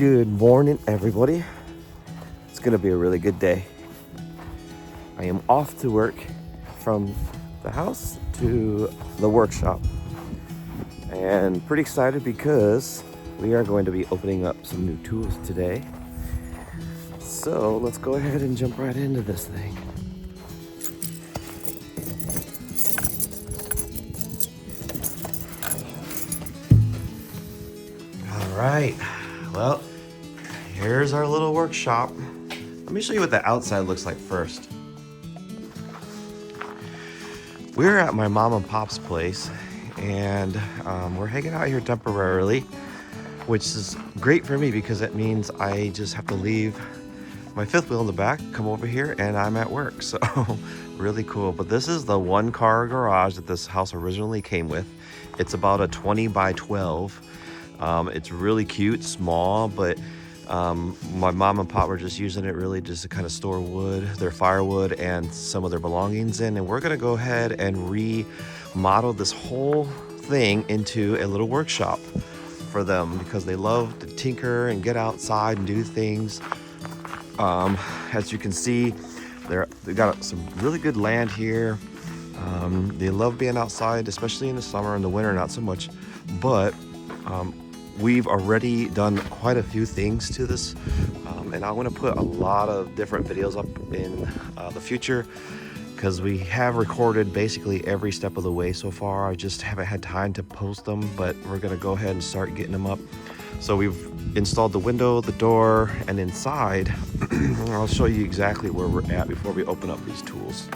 Good morning, everybody. It's going to be a really good day. I am off to work from the house to the workshop. And pretty excited because we are going to be opening up some new tools today. So let's go ahead and jump right into this thing. All right, well, here's our little workshop. Let me show you what the outside looks like first. We're at my mom and pop's place, and we're hanging out here temporarily, which is great for me because it means I just have to leave my fifth wheel in the back, come over here, and I'm at work. So really cool. But this is the one car garage that this house originally came with. It's about a 20 by 12. It's really cute, small, but my mom and pop were just using it really just to kind of store wood, their firewood, and some of their belongings in. And we're gonna go ahead and remodel this whole thing into a little workshop for them because they love to tinker and get outside and do things. As you can see, they've got some really good land here. They love being outside, especially in the summer. In the winter, not so much, but we've already done quite a few things to this, and I want to put a lot of different videos up in the future because we have recorded basically every step of the way so far. I just haven't had time to post them, but we're going to go ahead and start getting them up. So we've installed the window, the door, and inside I'll show you exactly where we're at before we open up these tools.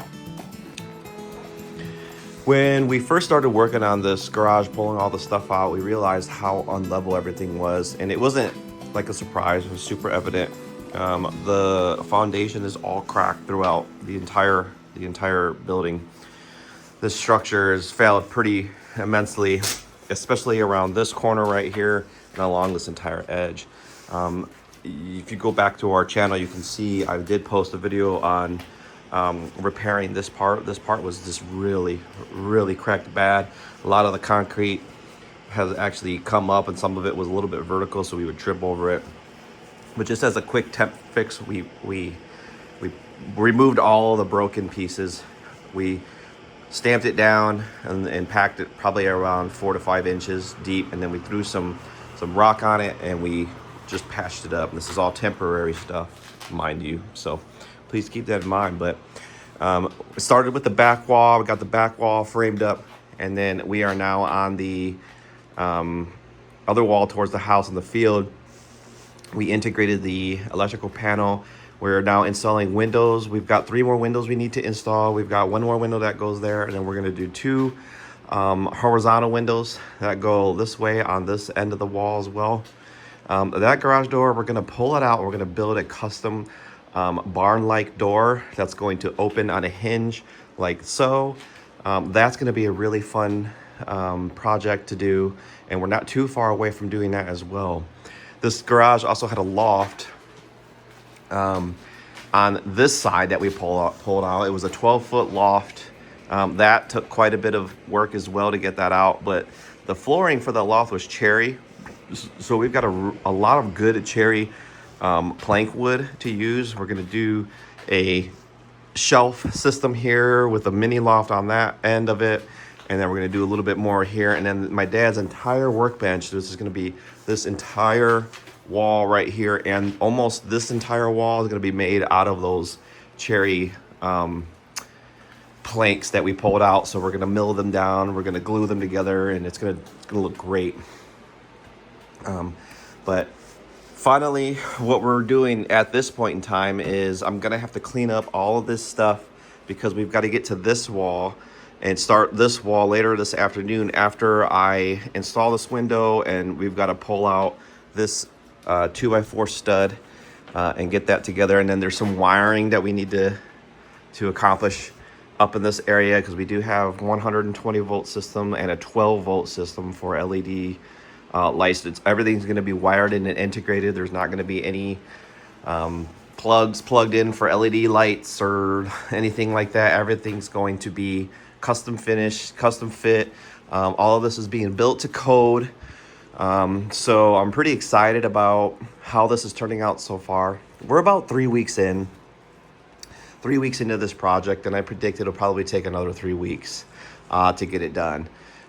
When we first started working on this garage, pulling all the stuff out, we realized how unlevel everything was, and it wasn't like a surprise. It was super evident. The foundation is all cracked throughout the entire building. This structure has failed pretty immensely, especially around this corner right here and along this entire edge. If you go back to our channel, you can see I did post a video on repairing this part. This part was just really cracked bad. A lot of the concrete has actually come up, and some of it was a little bit vertical, so we would trip over it. But just as a quick temp fix, we removed all the broken pieces. We stamped it down and packed it probably around 4 to 5 inches deep, and then we threw some rock on it and we just patched it up. And this is all temporary stuff, mind you, so please keep that in mind. But we started with the back wall. We got the back wall framed up, and then we are now on the other wall towards the house in the field. We integrated the electrical panel. We're now installing windows. We've got 3 more windows we need to install. We've got 1 more window that goes there, and then we're going to do 2 horizontal windows that go this way on this end of the wall as well. That garage door, we're going to pull it out. We're going to build a custom barn-like door that's going to open on a hinge like so. That's going to be a really fun project to do, and we're not too far away from doing that as well. This garage also had a loft on this side that we pulled out. It was a 12-foot loft. That took quite a bit of work as well to get that out, but the flooring for the loft was cherry, so we've got a lot of good cherry plank wood to use. We're going to do a shelf system here with a mini loft on that end of it, and then we're going to do a little bit more here. And then my dad's entire workbench, this is going to be this entire wall right here, and almost this entire wall is going to be made out of those cherry planks that we pulled out. So we're going to mill them down, we're going to glue them together, and it's going to look great. But finally, what we're doing at this point in time is I'm gonna have to clean up all of this stuff because we've got to get to this wall and start this wall later this afternoon after I install this window, and we've got to pull out this 2x4 stud and get that together. And then there's some wiring that we need to accomplish up in this area because we do have 120 volt system and a 12 volt system for LED lights. Everything's going to be wired in and integrated. There's not going to be any plugs plugged in for LED lights or anything like that. Everything's going to be custom finished, custom fit. All of this is being built to code. So I'm pretty excited about how this is turning out so far. We're about 3 weeks in. 3 weeks into this project, and I predict it'll probably take another 3 weeks to get it done.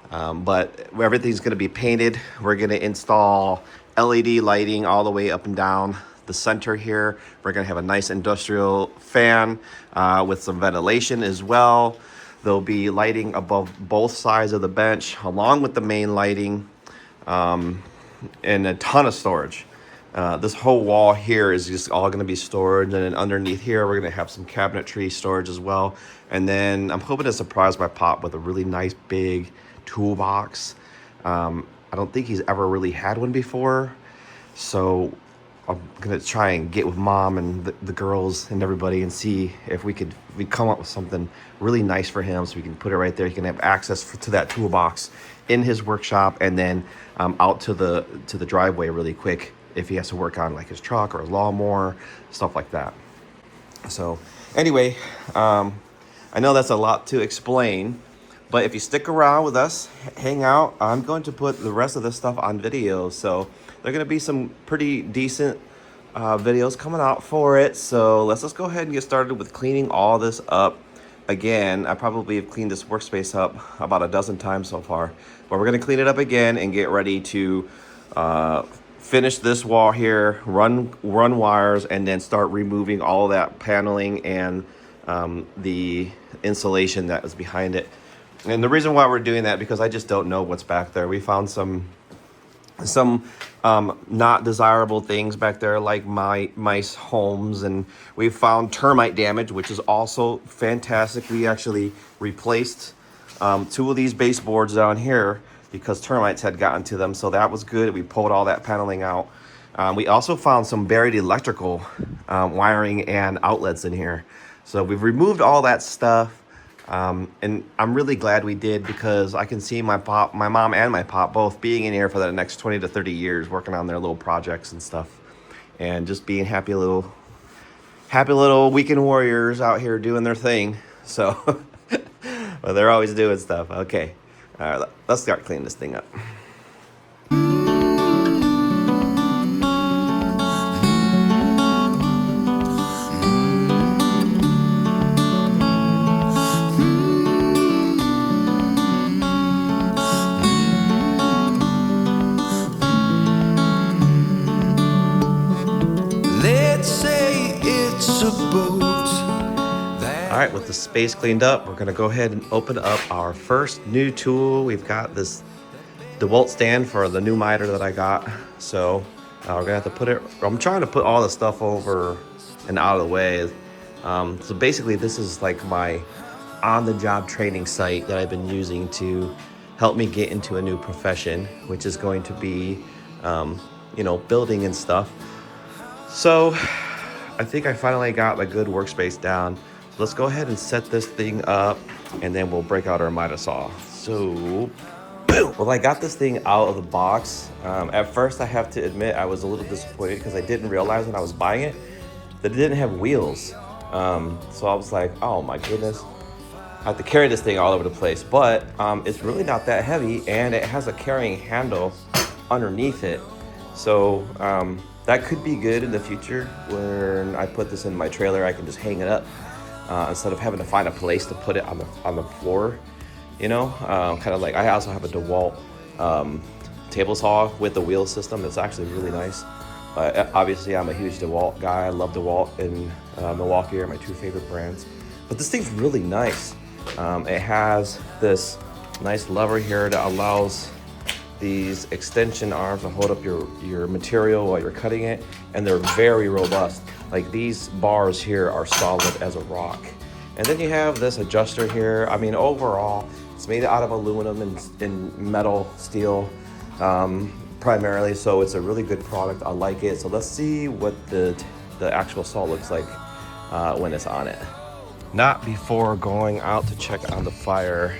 But everything's going to be painted. We're going to install LED lighting all the way up and down the center here. We're going to have a nice industrial fan with some ventilation as well. There'll be lighting above both sides of the bench along with the main lighting, and a ton of storage. This whole wall here is just all going to be storage, and then underneath here we're going to have some cabinetry storage as well. And then I'm hoping to surprise my pop with a really nice big toolbox. I don't think he's ever really had one before, so I'm gonna try and get with mom and the girls and everybody and see if we come up with something really nice for him, so we can put it right there. He can have access to that toolbox in his workshop, and then out to the driveway really quick if he has to work on like his truck or his lawnmower, stuff like that. So anyway, I know that's a lot to explain, but if you stick around with us, hang out, I'm going to put the rest of this stuff on video. So there are going to be some pretty decent videos coming out for it. So let's just go ahead and get started with cleaning all this up. Again, I probably have cleaned this workspace up about a dozen times so far, but we're going to clean it up again and get ready to finish this wall here, run wires, and then start removing all that paneling and the insulation that was behind it. And the reason why we're doing that, because I just don't know what's back there. We found some not desirable things back there, like mice homes, and we found termite damage, which is also fantastic. We actually replaced 2 of these baseboards down here because termites had gotten to them, so that was good. We pulled all that paneling out. We also found some buried electrical wiring and outlets in here, so we've removed all that stuff. And I'm really glad we did, because I can see my mom and my pop both being in here for the next 20 to 30 years working on their little projects and stuff, and just being happy little weekend warriors out here doing their thing. So well, they're always doing stuff. Okay, all right, let's start cleaning this thing up. All right, with the space cleaned up, we're gonna go ahead and open up our first new tool. We've got this DeWalt stand for the new miter that I got. So we're gonna have to put it, I'm trying to put all the stuff over and out of the way. So basically this is like my on-the-job training site that I've been using to help me get into a new profession, which is going to be, building and stuff. So I think I finally got a good workspace down. So let's go ahead and set this thing up, and then we'll break out our miter saw. So, boom! Well, I got this thing out of the box. At first, I have to admit, I was a little disappointed because I didn't realize when I was buying it that it didn't have wheels. So I was like, oh my goodness, I have to carry this thing all over the place. But it's really not that heavy, and it has a carrying handle underneath it. So that could be good in the future when I put this in my trailer. I can just hang it up instead of having to find a place to put it on the floor. Kind of like, I also have a DeWalt table saw with the wheel system. It's actually really nice. Obviously, I'm a huge DeWalt guy. I love DeWalt and Milwaukee are my 2 favorite brands. But this thing's really nice. It has this nice lever here that allows these extension arms to hold up your material while you're cutting it, and they're very robust. Like, these bars here are solid as a rock. And then you have this adjuster here. I mean, overall, it's made out of aluminum and metal, steel, primarily, so it's a really good product. I like it. So let's see what the actual saw looks like when it's on it. Not before going out to check on the fire.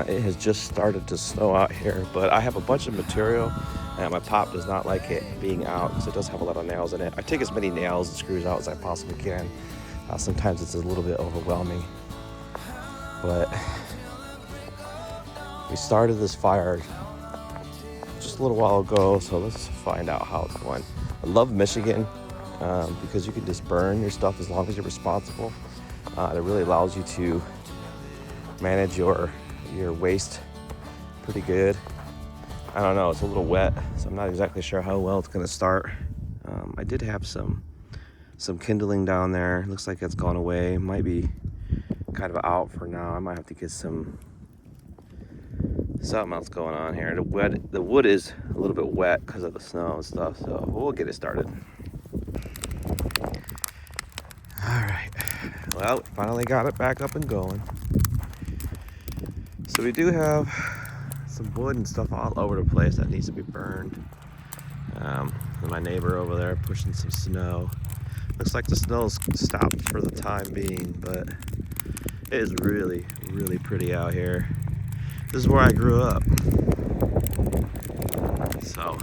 It has just started to snow out here, but I have a bunch of material, and my pop does not like it being out because it does have a lot of nails in it. I take as many nails and screws out as I possibly can. Sometimes it's a little bit overwhelming, but we started this fire just just a little while ago, so let's find out how it's going. I love Michigan because you can just burn your stuff as long as you're responsible. It really allows you to manage your waste pretty good. I don't know, it's a little wet, so I'm not exactly sure how well it's gonna start. I did have some kindling down there. Looks like it's gone away. Might be kind of out for now. I might have to get something else going on here. The wood is a little bit wet because of the snow and stuff, so we'll get it started. All right, well, finally got it back up and going. So we do have some wood and stuff all over the place that needs to be burned. And my neighbor over there pushing some snow. Looks like the snow's stopped for the time being, but it is really, really pretty out here. This is where I grew up. So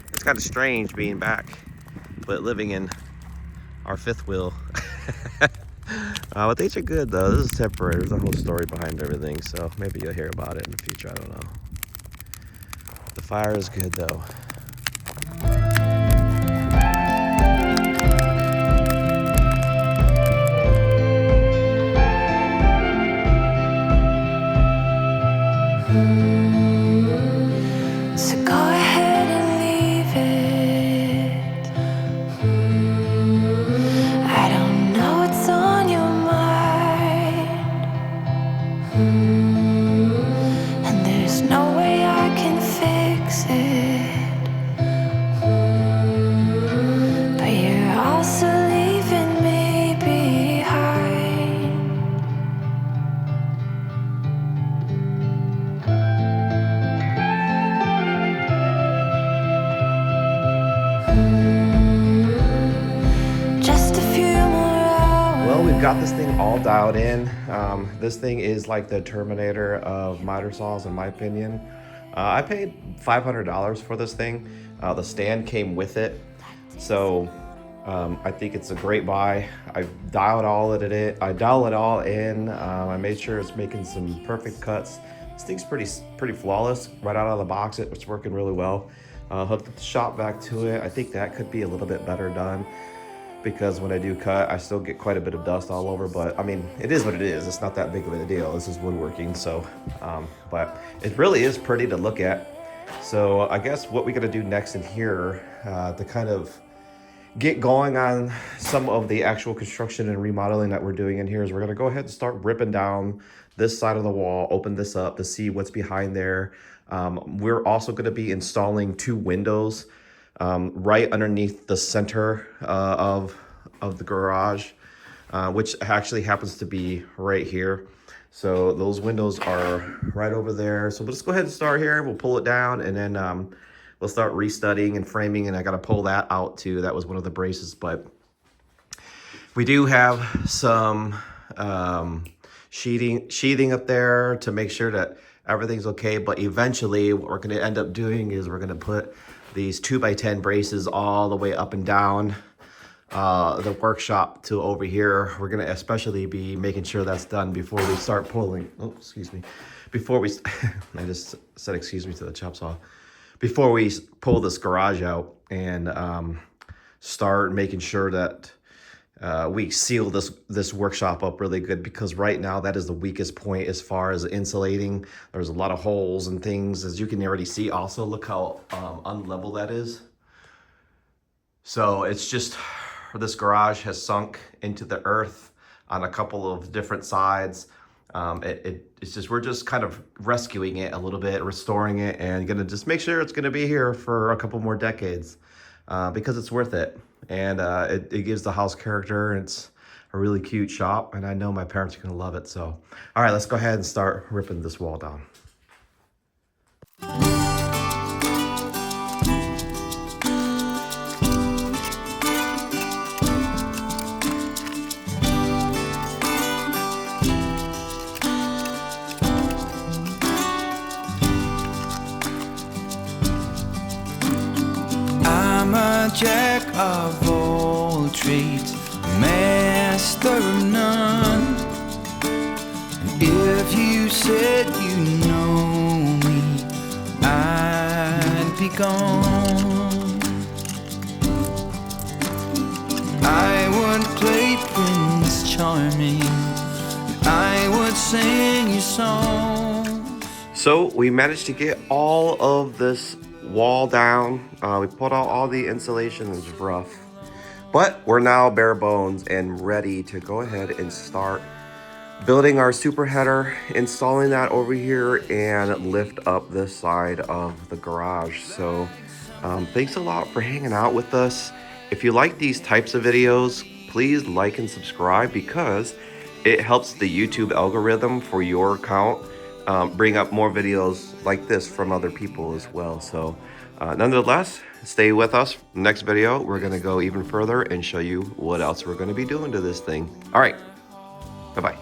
it's kind of strange being back, but living in our fifth wheel. But these are good though. This is temporary. There's a whole story behind everything, so maybe you'll hear about it in the future. I don't know. The fire is good though. So go ahead and leave it. I don't know what's on your mind, and there's no way I can fix it, but you're also leaving me behind. Just a few more hours. Well, we've got this thing all dialed in. This thing is like the Terminator of miter saws, in my opinion. I paid $500 for this thing. The stand came with it, so I think it's a great buy. I dialed it all in. I made sure it's making some perfect cuts. This thing's pretty flawless right out of the box. It's working really well. Hooked up the shop vac to it. I think that could be a little bit better done, because when I do cut, I still get quite a bit of dust all over, but I mean, it is what it is. It's not that big of a deal. This is woodworking, so, but it really is pretty to look at. So I guess what we gotta do next in here to kind of get going on some of the actual construction and remodeling that we're doing in here is we're gonna go ahead and start ripping down this side of the wall, open this up to see what's behind there. We're also gonna be installing 2 windows right underneath the center of the garage, which actually happens to be right here. So those windows are right over there. So let's go ahead and start here. We'll pull it down, and then we'll start restudying and framing, and I got to pull that out too. That was one of the braces, but we do have some sheathing up there to make sure that everything's okay. But eventually what we're going to end up doing is we're going to put these 2x10 braces all the way up and down the workshop to over here. We're going to especially be making sure that's done before we start pulling. Oh, excuse me. Before we, I just said excuse me to the chop saw. Before we pull this garage out and start making sure that we seal this workshop up really good, because right now that is the weakest point as far as insulating. There's a lot of holes and things, as you can already see. Also, look how unlevel that is. So it's just, this garage has sunk into the earth on a couple of different sides. It's just, we're just kind of rescuing it a little bit, restoring it, and gonna just make sure it's gonna be here for a couple more decades, because it's worth it. And it gives the house character, and it's a really cute shop, and I know my parents are gonna love it. So, all right, let's go ahead and start ripping this wall down. I'm a jack of all trades, master of none. And if you said you know me, I gone. I would play Prince Charming, I would sing you songs. So we managed to get all of this wall down. We put out all the insulation. It was rough, but we're now bare bones and ready to go ahead and start building our super header, installing that over here, and lift up this side of the garage. So thanks a lot for hanging out with us. If you like these types of videos, please like and subscribe, because it helps the YouTube algorithm for your account bring up more videos like this from other people as well. So nonetheless, stay with us. Next video, we're gonna go even further and show you what else we're gonna be doing to this thing. All right, bye-bye.